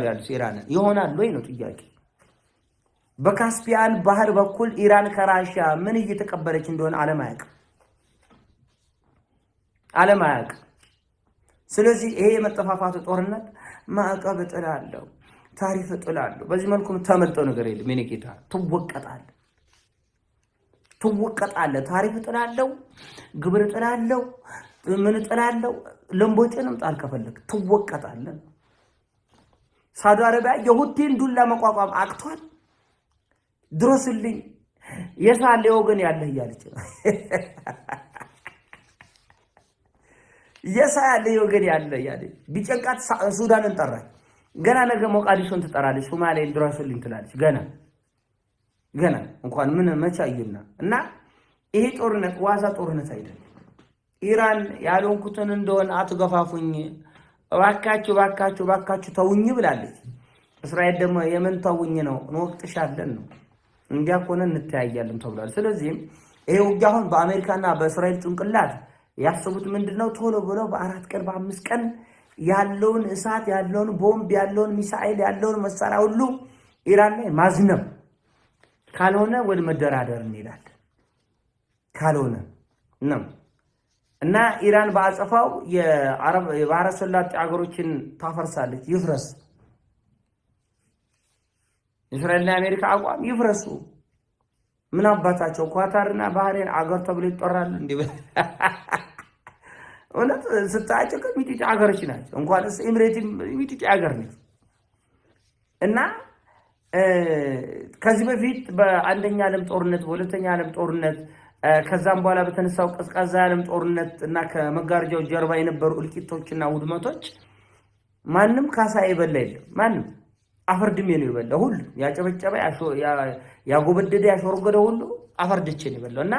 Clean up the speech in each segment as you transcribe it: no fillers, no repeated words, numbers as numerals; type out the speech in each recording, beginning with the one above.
እያሉ ያሉት ኢራን ይሆናል ወይ ነው ጥያቄ በካስፒያን ባህር በኩል ኢራን ከራሺያ ምን እየተቀበለች እንደሆነ ዓለም አያውቅ ስለዚህ ይሄ የመጠፋፋቱ ጦርነት ማዕቀብ ጥላለው ታሪፍ ጥላለው በዚህ መልኩ ተመልጦ ነገር የለም የኔ ጌታ ትወቀጣለህ ታሪፍ ጥላለው ግብር ጥላለው ምን ጥላለው ለምቦጭንም ጣል ከፈለክ ትወቀጣለህ ሳውዲ አረቢያ የሁቲን ዱላ መቋቋም አቅቷል ድሮስልኝ የሳለ ወገን ያለ ያለች የሳለ ወገን ያለ ቢጨንቃት ሱዳንን ጠራች ገና ነገ ሞቃዲሾን ትጠራለች ሶማሌን ድሮስልኝ ትላለች ገና እንኳን ምን መቻይና እና ይሄ ጦርነት ዋዛ ጦርነት አይደለም ኢራን ያለንኩትን እንደሆነ አትገፋፉኝ ባካችሁ ተውኝ ብላለች እስራኤል ደግሞ የመን ተውኝ ነው ወቅትሻለን ነው እንዲያቆነ እንተያያለን ተብሏል ስለዚህ ይሄ ውጊያውን በአሜሪካና በእስራኤል ጭንቅላት ያስቡት ምንድነው ቶሎ ብለው በአራት ቀን በአምስት ቀን ያለውን እሳት ያለውን ቦምብ ያለውን ሚሳኤል ያለውን መሳሪያ ሁሉ ኢራን ላይ ማዝነብ ካልሆነ ወደ መደራደር እንሄዳለን ካልሆነ ነው እና ኢራን ባጸፋው የባህረ ሰላጤ አገሮችን ታፈርሳለች ይፍረስ እስራኤልና አሜሪካ አቋም ይፍረሱ ምን አባታቸው ኳታርና ባህሬን አገር ተብሎ ይጠራሉ እንዴ ወለት ስታቸው ከሚጢ አገሮች ናቸው እንኳንስ ኤምሬት ሚጢ አገር ነች እና ከዚህ በፊት በአንደኛ ዓለም ጦርነት በሁለተኛ ዓለም ጦርነት ከዛም በኋላ በተነሳው ቀዝቃዛ ዓለም ጦርነት እና ከመጋረጃው ጀርባ የነበሩ እልቂቶችና ውድመቶች ማንንም ካሳ ይበላ የለም ማንንም አፈርድሜ ነው ይበላው ሁሉ ያጨበጨበ ያጎበደደ ያሾርገደ ሁሉ አፈርድቼ ነው ይበላውና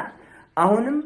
አሁንም